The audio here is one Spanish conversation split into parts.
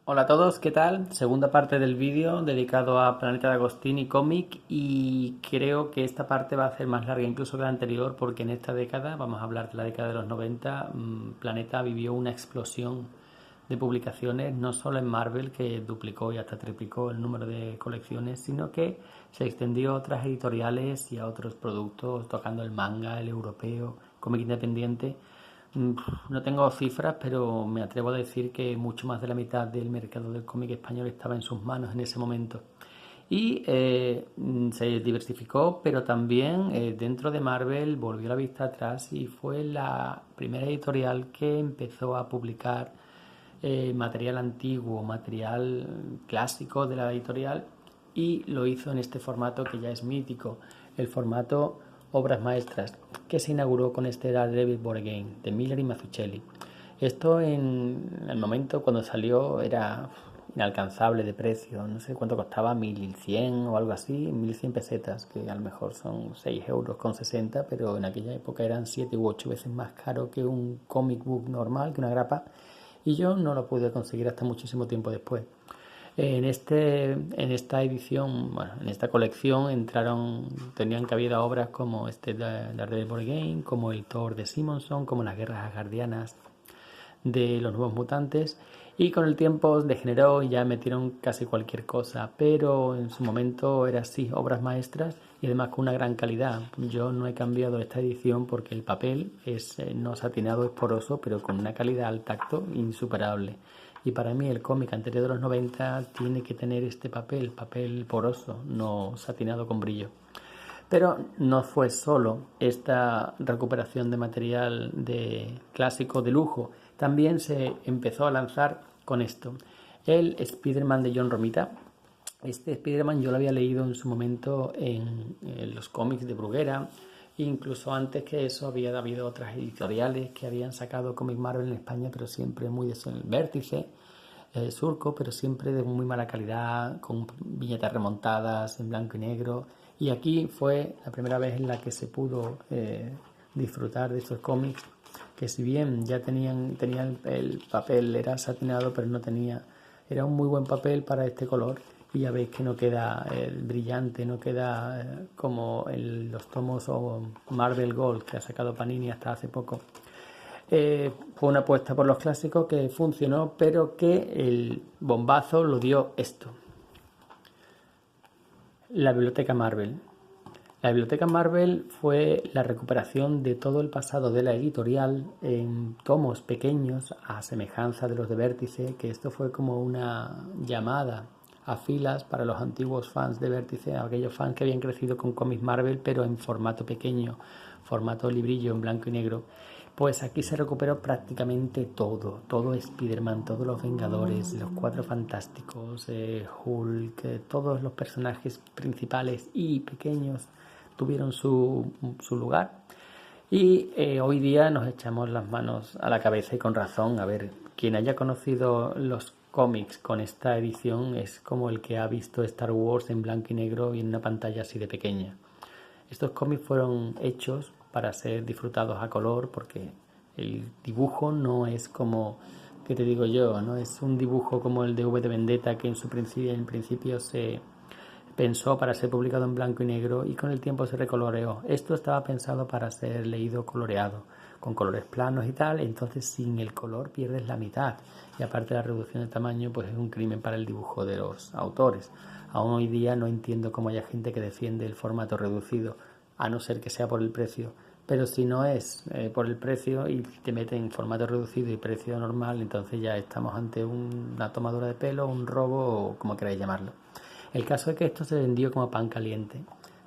Hola a todos, ¿qué tal? Segunda parte del vídeo dedicado a Planeta de Agostini cómic y creo que esta parte va a ser más larga incluso que la anterior porque en esta década, vamos a hablar de la década de los 90, Planeta vivió una explosión de publicaciones, no solo en Marvel, que duplicó y hasta triplicó el número de colecciones, sino que se extendió a otras editoriales y a otros productos, tocando el manga, el europeo, cómic independiente. No tengo cifras, pero me atrevo a decir que mucho más de la mitad del mercado del cómic español estaba en sus manos en ese momento. Y se diversificó, pero también dentro de Marvel volvió la vista atrás y fue la primera editorial que empezó a publicar material antiguo, material clásico de la editorial y lo hizo en este formato que ya es mítico, el formato obras maestras, que se inauguró con este Daredevil Born Again de Miller y Mazzucchelli. Esto en el momento cuando salió era inalcanzable de precio, no sé cuánto costaba, 1100 o algo así, 1100 pesetas, que a lo mejor son 6 euros con 60, pero en aquella época eran 7 u 8 veces más caro que un comic book normal, que una grapa, y yo no lo pude conseguir hasta muchísimo tiempo después. En esta edición, bueno, en esta colección tenían cabida obras como este Daredevil Born Again, como el Thor de Simonson, como las guerras asgardianas de los nuevos mutantes, y con el tiempo degeneró y ya metieron casi cualquier cosa, pero en su momento era así, obras maestras y además con una gran calidad. Yo no he cambiado esta edición porque el papel es no satinado, es poroso, pero con una calidad al tacto insuperable. Y para mí el cómic anterior de los 90 tiene que tener este papel poroso, no satinado con brillo. Pero no fue solo esta recuperación de material de clásico de lujo, también se empezó a lanzar con esto. El Spider-Man de John Romita. Este Spider-Man yo lo había leído en su momento en los cómics de Bruguera. Incluso antes que eso había habido otras editoriales que habían sacado cómic Marvel en España, pero siempre muy de el Vértice, Surco, pero siempre de muy mala calidad, con viñetas remontadas en blanco y negro. Y aquí fue la primera vez en la que se pudo disfrutar de estos cómics, que si bien ya tenían el papel, era satinado, pero no tenía, era un muy buen papel para este color. Y ya veis que no queda brillante, no queda como en los tomos o Marvel Gold que ha sacado Panini hasta hace poco. Fue una apuesta por los clásicos que funcionó, pero que el bombazo lo dio esto. La Biblioteca Marvel. La Biblioteca Marvel fue la recuperación de todo el pasado de la editorial en tomos pequeños, a semejanza de los de Vértice, que esto fue como una llamada a filas para los antiguos fans de Vértice, aquellos fans que habían crecido con cómics Marvel, pero en formato pequeño, formato librillo en blanco y negro. Pues aquí se recuperó prácticamente todo Spider-Man, todos los Vengadores, los Cuatro Fantásticos, Hulk, todos los personajes principales y pequeños tuvieron su lugar. Y hoy día nos echamos las manos a la cabeza y con razón. A ver, quien haya conocido los cómics con esta edición es como el que ha visto Star Wars en blanco y negro y en una pantalla así de pequeña. Estos cómics fueron hechos para ser disfrutados a color porque el dibujo no es como, ¿qué te digo yo? No es un dibujo como el de V de Vendetta que en principio se pensó para ser publicado en blanco y negro y con el tiempo se recoloreó. Esto estaba pensado para ser leído coloreado, con colores planos y tal, entonces sin el color pierdes la mitad. Y aparte la reducción de tamaño pues es un crimen para el dibujo de los autores. Aún hoy día no entiendo cómo haya gente que defiende el formato reducido, a no ser que sea por el precio. Pero si no es por el precio y te meten en formato reducido y precio normal, entonces ya estamos ante una tomadura de pelo, un robo o como queráis llamarlo. El caso es que esto se vendió como pan caliente.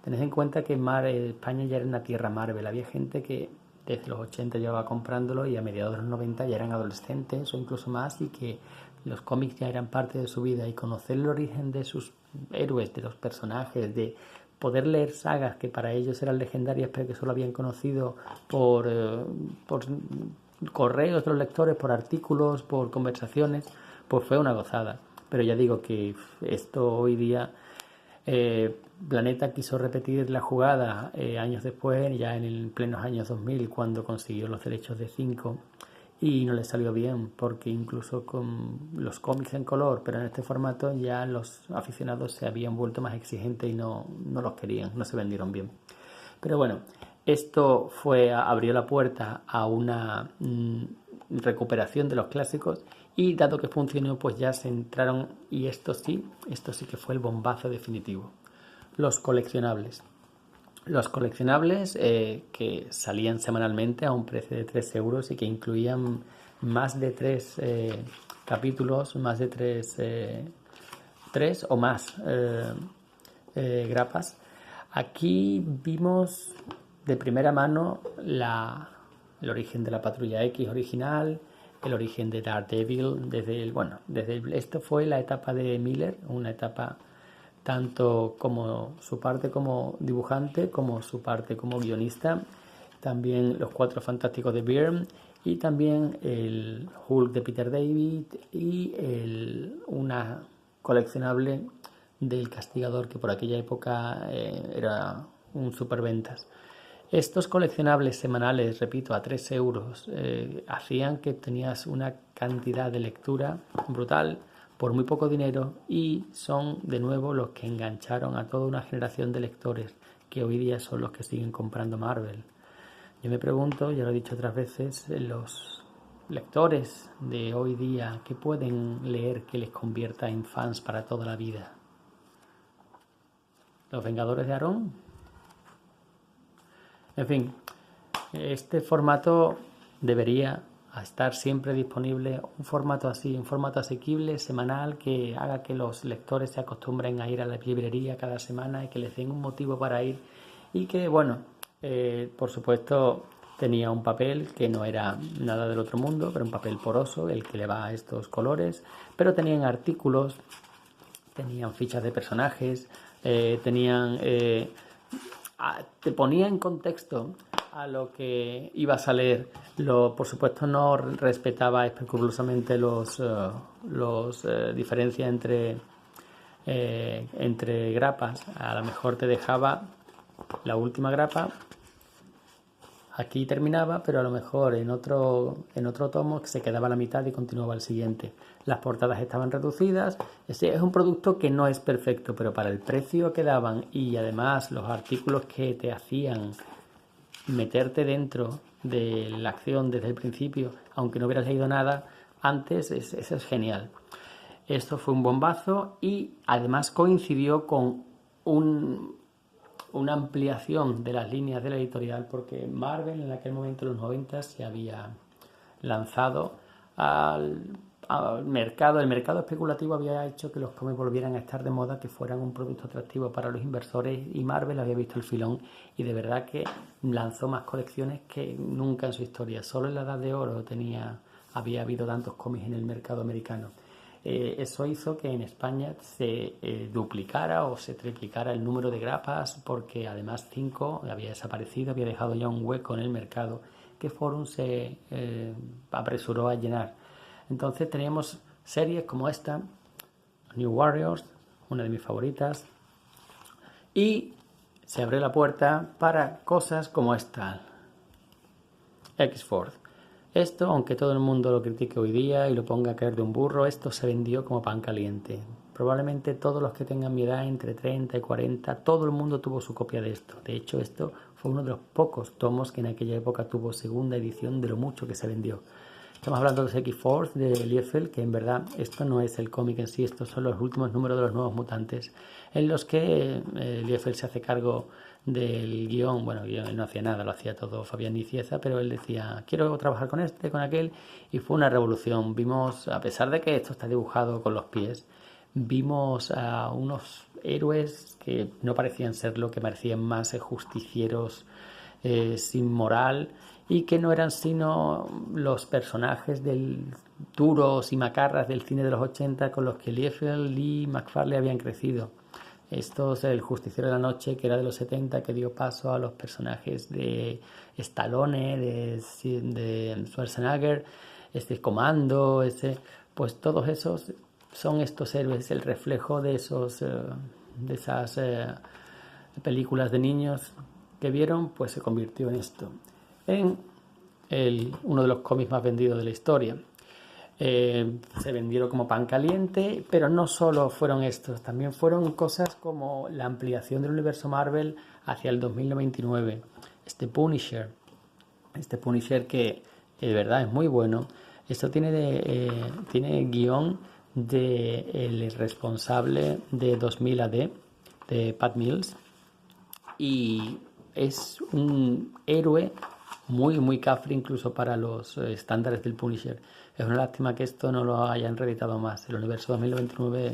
Tened en cuenta que España ya era una tierra Marvel. Había gente que desde los 80 llevaba comprándolo y a mediados de los 90 ya eran adolescentes o incluso más y que los cómics ya eran parte de su vida y conocer el origen de sus héroes, de los personajes, de poder leer sagas que para ellos eran legendarias pero que solo habían conocido por correos de los lectores, por artículos, por conversaciones, pues fue una gozada. Pero ya digo que esto hoy día Planeta quiso repetir la jugada años después, ya en el plenos años 2000, cuando consiguió los derechos de 5 y no les salió bien, porque incluso con los cómics en color, pero en este formato, ya los aficionados se habían vuelto más exigentes y no los querían, no se vendieron bien. Pero bueno, esto abrió la puerta a una recuperación de los clásicos, y dado que funcionó, pues ya se entraron, y esto sí que fue el bombazo definitivo: los coleccionables. Los coleccionables que salían semanalmente a un precio de 3 euros y que incluían más de 3 capítulos, más de 3 o más grapas. Aquí vimos de primera mano el origen de la Patrulla X original, el origen de Daredevil, esto fue la etapa de Miller, una etapa tanto como su parte como dibujante, como su parte como guionista, también los Cuatro Fantásticos de Byrne, y también el Hulk de Peter David, y una coleccionable del Castigador, que por aquella época era un superventas. Estos coleccionables semanales, repito, a 3 euros, hacían que tenías una cantidad de lectura brutal por muy poco dinero, y son de nuevo los que engancharon a toda una generación de lectores que hoy día son los que siguen comprando Marvel. Yo me pregunto, ya lo he dicho otras veces, los lectores de hoy día, ¿qué pueden leer que les convierta en fans para toda la vida? ¿Los Vengadores de Aarón? En fin, este formato debería estar siempre disponible, un formato así, un formato asequible, semanal, que haga que los lectores se acostumbren a ir a la librería cada semana y que les den un motivo para ir, y que, bueno, por supuesto tenía un papel que no era nada del otro mundo, pero un papel poroso, el que le va a estos colores, pero tenían artículos, tenían fichas de personajes, te ponía en contexto a lo que ibas a leer. Por supuesto no respetaba escrupulosamente los diferencias entre grapas. A lo mejor te dejaba la última grapa, aquí terminaba, pero a lo mejor en otro tomo se quedaba a la mitad y continuaba el siguiente. Las portadas estaban reducidas. Es un producto que no es perfecto, pero para el precio que daban, y además los artículos que te hacían meterte dentro de la acción desde el principio, aunque no hubieras leído nada antes, eso es genial. Esto fue un bombazo, y además coincidió con una ampliación de las líneas de la editorial, porque Marvel en aquel momento, en los 90, se había lanzado al mercado. El mercado especulativo había hecho que los cómics volvieran a estar de moda, que fueran un producto atractivo para los inversores, y Marvel había visto el filón, y de verdad que lanzó más colecciones que nunca en su historia. Solo en la Edad de Oro había habido tantos cómics en el mercado americano. Eso hizo que en España se duplicara o se triplicara el número de grapas, porque además 5 había desaparecido, había dejado ya un hueco en el mercado que Forum se apresuró a llenar. Entonces teníamos series como esta, New Warriors, una de mis favoritas, y se abrió la puerta para cosas como esta, X-Force. Esto, aunque todo el mundo lo critique hoy día y lo ponga a caer de un burro, esto se vendió como pan caliente. Probablemente todos los que tengan mi edad, entre 30 y 40, todo el mundo tuvo su copia de esto. De hecho, esto fue uno de los pocos tomos que en aquella época tuvo segunda edición, de lo mucho que se vendió. Estamos hablando de los X-Force de Liefeld, que en verdad esto no es el cómic en sí, estos son los últimos números de los Nuevos Mutantes, en los que Liefeld se hace cargo del guión. Bueno, el guión él no hacía nada, lo hacía todo Fabián Nicieza, pero él decía, quiero trabajar con este, con aquel, y fue una revolución. Vimos, a pesar de que esto está dibujado con los pies, vimos a unos héroes que no parecían ser lo que parecían más justicieros, sin moral, y que no eran sino los personajes duros y macarras del cine de los 80 con los que Liefeld y McFarlane habían crecido. Esto es el Justiciero de la Noche, que era de los 70, que dio paso a los personajes de Stallone, de Schwarzenegger, Comando, pues todos esos son estos héroes, el reflejo de esas películas de niños que vieron, pues se convirtió en esto, en uno de los cómics más vendidos de la historia. Se vendieron como pan caliente, pero no solo fueron estos, también fueron cosas como la ampliación del universo Marvel hacia el 2099, este Punisher, que de verdad es muy bueno. Esto tiene guión del responsable de 2000 AD, de Pat Mills, y es un héroe muy, muy cafre incluso para los estándares del Punisher. Es una lástima que esto no lo hayan reeditado más. El universo 2029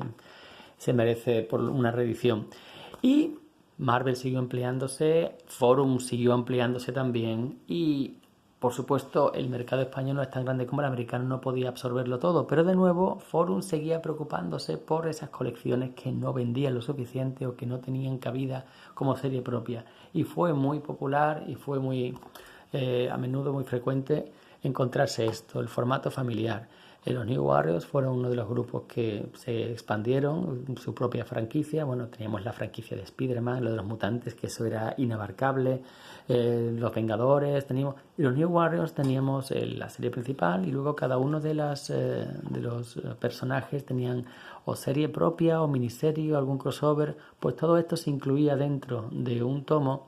se merece por una reedición. Y Marvel siguió empleándose, Forum siguió ampliándose también, y por supuesto el mercado español no es tan grande como el americano, no podía absorberlo todo, pero de nuevo Forum seguía preocupándose por esas colecciones que no vendían lo suficiente o que no tenían cabida como serie propia, y fue muy popular y fue muy a menudo muy frecuente encontrarse esto, el formato familiar. Los New Warriors fueron uno de los grupos que se expandieron su propia franquicia. Bueno, teníamos la franquicia de Spider-Man, lo de los mutantes, que eso era inabarcable. Los Vengadores, teníamos. Y los New Warriors teníamos la serie principal, y luego cada uno de los personajes tenían o serie propia o miniserie o algún crossover. Pues todo esto se incluía dentro de un tomo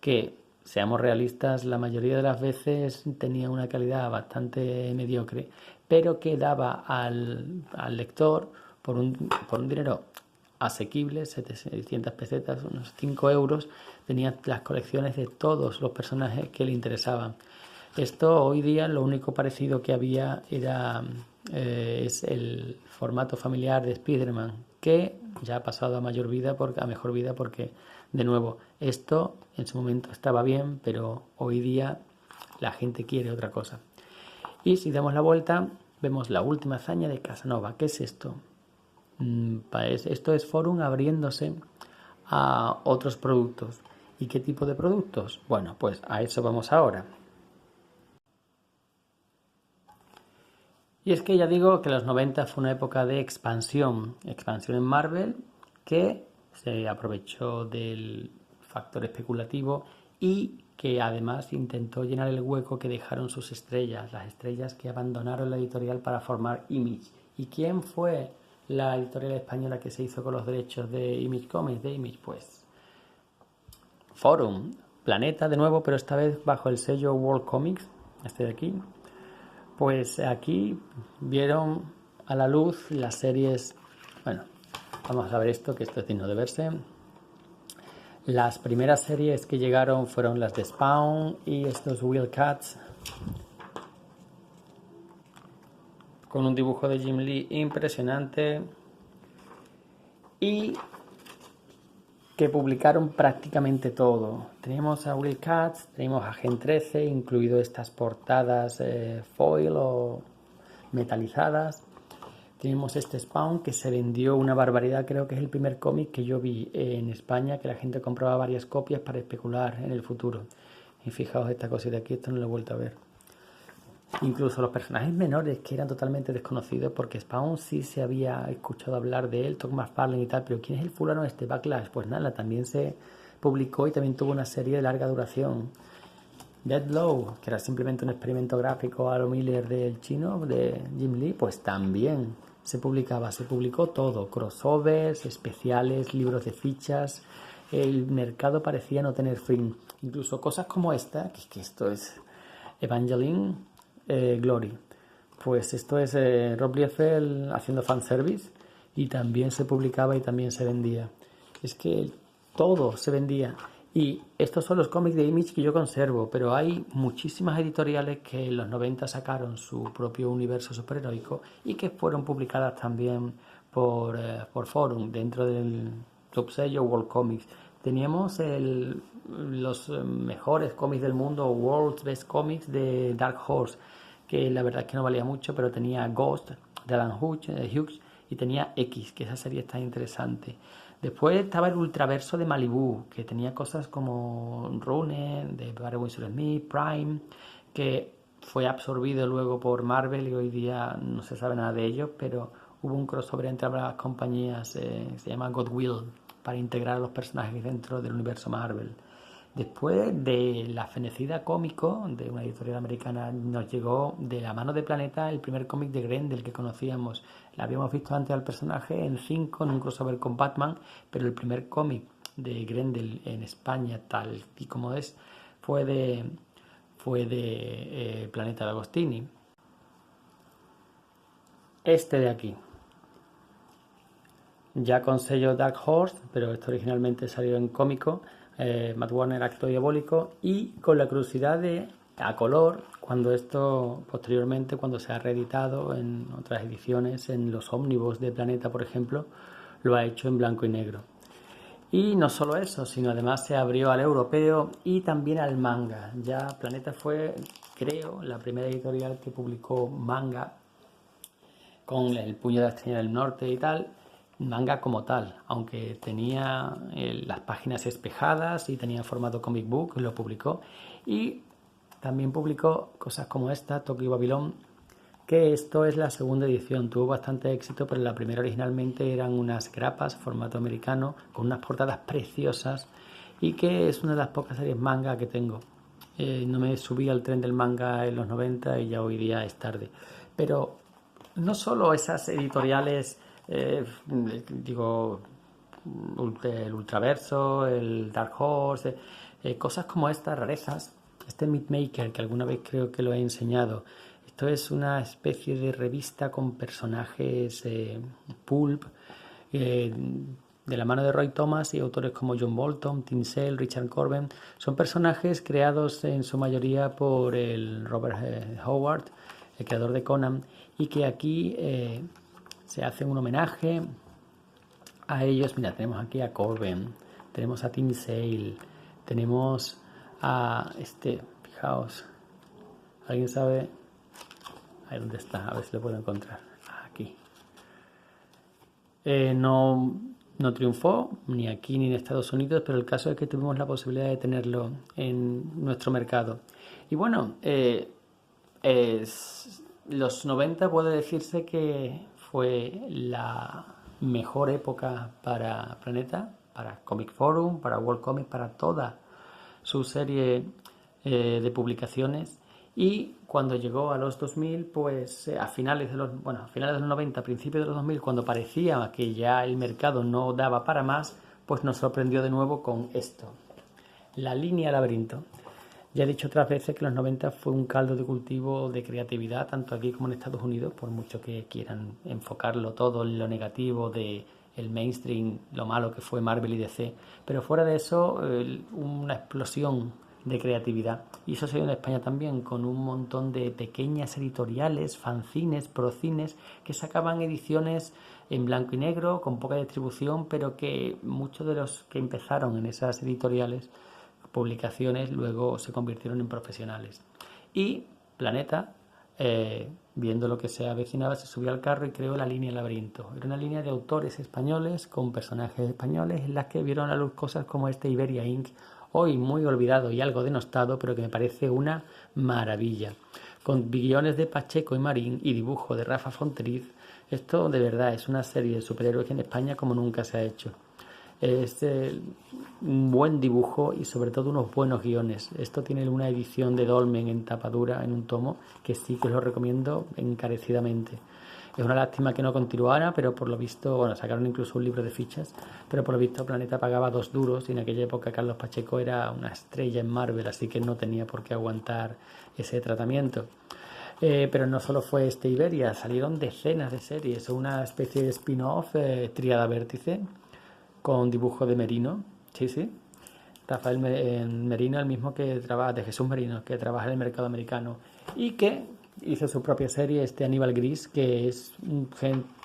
que, seamos realistas, la mayoría de las veces tenía una calidad bastante mediocre, pero que daba al lector por un dinero asequible, 700 pesetas, unos 5 euros, tenía las colecciones de todos los personajes que le interesaban. Esto hoy día lo único parecido que había es el formato familiar de Spider-Man, que ya ha pasado a mejor vida porque, de nuevo, esto en su momento estaba bien, pero hoy día la gente quiere otra cosa. Y si damos la vuelta, vemos la última hazaña de Casanova. ¿Qué es esto? Esto es Forum abriéndose a otros productos. ¿Y qué tipo de productos? Bueno, pues a eso vamos ahora. Y es que ya digo que los 90 fue una época de expansión en Marvel, que se aprovechó del factor especulativo y que además intentó llenar el hueco que dejaron sus estrellas, las estrellas que abandonaron la editorial para formar Image. ¿Y quién fue la editorial española que se hizo con los derechos de Image Comics, de Image? Pues Forum, Planeta de nuevo, pero esta vez bajo el sello World Comics, este de aquí. Pues aquí vieron a la luz las series. Bueno, vamos a ver esto, que esto es digno de verse. Las primeras series que llegaron fueron las de Spawn y estos Wildcats, con un dibujo de Jim Lee impresionante, y que publicaron prácticamente todo. Teníamos a Wildcats, teníamos a Gen 13, incluido estas portadas foil o metalizadas. Tenemos este Spawn, que se vendió una barbaridad. Creo que es el primer cómic que yo vi en España que la gente compraba varias copias para especular en el futuro. Y fijaos esta cosita aquí, esto no lo he vuelto a ver. Incluso los personajes menores, que eran totalmente desconocidos, porque Spawn sí se había escuchado hablar de él, Todd McFarlane y tal, pero ¿quién es el fulano este Backlash? Pues nada, también se publicó y también tuvo una serie de larga duración. Dead Low, que era simplemente un experimento gráfico a lo Miller del chino, de Jim Lee, pues también se publicó todo, crossovers, especiales, libros de fichas. El mercado parecía no tener fin. Incluso cosas como esta, que esto es Evangeline Glory. Pues esto es Rob Liefeld haciendo fanservice, y también se publicaba y también se vendía. Es que todo se vendía. Y estos son los cómics de Image que yo conservo, pero hay muchísimas editoriales que en los 90 sacaron su propio universo superheroico y que fueron publicadas también por Forum, dentro del subsello World Comics. Teníamos los mejores cómics del mundo, World's Best Comics, de Dark Horse, que la verdad es que no valía mucho, pero tenía Ghost de Alan Hughes, y tenía X, que esa serie está interesante. Después estaba el Ultraverso de Malibu, que tenía cosas como Rune, de Barry Windsor Smith, Prime, que fue absorbido luego por Marvel y hoy día no se sabe nada de ellos, pero hubo un crossover entre ambas compañías, se llama Godwill, para integrar a los personajes dentro del universo Marvel. Después de La fenecida cómico, de una editorial americana, nos llegó de la mano de Planeta el primer cómic de Grendel que conocíamos. La habíamos visto antes al personaje en 5, en un crossover con Batman, pero el primer cómic de Grendel en España, tal y como es, fue de Planeta de Agostini. Este de aquí, ya con sello Dark Horse, pero esto originalmente salió en cómico, Matt Warner, Acto Diabólico, y con la curiosidad de a color, cuando esto posteriormente, cuando se ha reeditado en otras ediciones, en los ómnibus de Planeta, por ejemplo, lo ha hecho en blanco y negro. Y no solo eso, sino además se abrió al europeo y también al manga. Ya Planeta fue, creo, la primera editorial que publicó manga con El puño de la estrella del norte y tal, manga como tal, aunque tenía las páginas espejadas y tenía formato comic book, lo publicó. Y también publicó cosas como esta, Tokyo Babylon, que esto es la segunda edición, tuvo bastante éxito, pero la primera originalmente eran unas grapas, formato americano, con unas portadas preciosas, y que es una de las pocas series manga que tengo. No me subí al tren del manga en los 90 y ya hoy día es tarde. Pero no solo esas editoriales, digo, el Ultraverso, el Dark Horse, cosas como estas, rarezas. Este Mythmaker, que alguna vez creo que lo he enseñado, esto es una especie de revista con personajes pulp, de la mano de Roy Thomas y autores como John Bolton, Tim Sale, Richard Corben. Son personajes creados en su mayoría por el Robert Howard, el creador de Conan, y que aquí se hace un homenaje a ellos. Mira, tenemos aquí a Corben, tenemos a Tim Sale, tenemos a fijaos, ¿alguien sabe? Ahí dónde está, a ver si lo puedo encontrar. Aquí. No triunfó ni aquí ni en Estados Unidos, pero el caso es que tuvimos la posibilidad de tenerlo en nuestro mercado. Y bueno, los 90 puede decirse que fue la mejor época para Planeta, para Comic Forum, para World Comic, para toda su serie de publicaciones. Y cuando llegó a los 2000, pues a finales de los 90, principios de los 2000, cuando parecía que ya el mercado no daba para más, pues nos sorprendió de nuevo con esto, la línea Laberinto. Ya he dicho otras veces que los 90 fue un caldo de cultivo de creatividad, tanto aquí como en Estados Unidos, por mucho que quieran enfocarlo todo en lo negativo de el mainstream, lo malo que fue Marvel y DC, pero fuera de eso, una explosión de creatividad. Y eso se dio en España también, con un montón de pequeñas editoriales, fanzines, procines, que sacaban ediciones en blanco y negro, con poca distribución, pero que muchos de los que empezaron en esas editoriales, publicaciones, luego se convirtieron en profesionales. Y Planeta, viendo lo que se avecinaba, se subió al carro y creó la línea Laberinto. Era una línea de autores españoles con personajes españoles en las que vieron a luz cosas como Iberia Inc., hoy muy olvidado y algo denostado, pero que me parece una maravilla. Con guiones de Pacheco y Marín y dibujo de Rafa Fonteriz, esto de verdad es una serie de superhéroes en España como nunca se ha hecho. Es un buen dibujo y sobre todo unos buenos guiones. Esto tiene una edición de Dolmen en tapadura, en un tomo, que sí que os lo recomiendo encarecidamente. Es una lástima que no continuara, pero por lo visto, bueno, sacaron incluso un libro de fichas, pero por lo visto Planeta pagaba 2 duros y en aquella época Carlos Pacheco era una estrella en Marvel, así que no tenía por qué aguantar ese tratamiento. Pero no solo fue Iberia, salieron decenas de series, una especie de spin-off, Tríada Vértice, con dibujo de Merino, sí, Rafael Merino, el mismo que trabaja, de Jesús Merino, que trabaja en el mercado americano y que hizo su propia serie, Aníbal Gris, que es un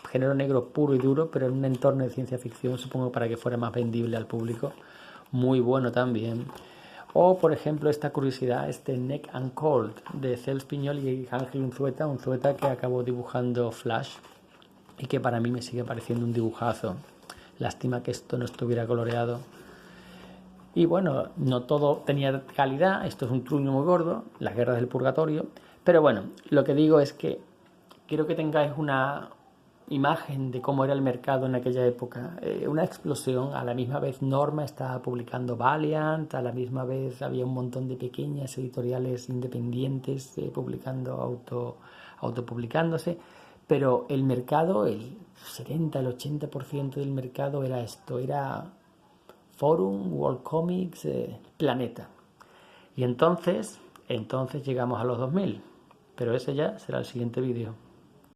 género negro puro y duro, pero en un entorno de ciencia ficción, supongo para que fuera más vendible al público, muy bueno también. O, por ejemplo, esta curiosidad, Neck and Cold, de Cels Piñol y Ángel Unzueta que acabó dibujando Flash y que para mí me sigue pareciendo un dibujazo. Lástima que esto no estuviera coloreado. Y bueno, no todo tenía calidad, esto es un truño muy gordo, Las Guerras del Purgatorio, pero bueno, lo que digo es que quiero que tengáis una imagen de cómo era el mercado en aquella época. Una explosión. A la misma vez Norma estaba publicando Valiant, a la misma vez había un montón de pequeñas editoriales independientes autopublicándose, pero el mercado, el 70, el 80% del mercado era esto, era Forum, World Comics, Planeta. Y entonces llegamos a los 2000, pero ese ya será el siguiente vídeo.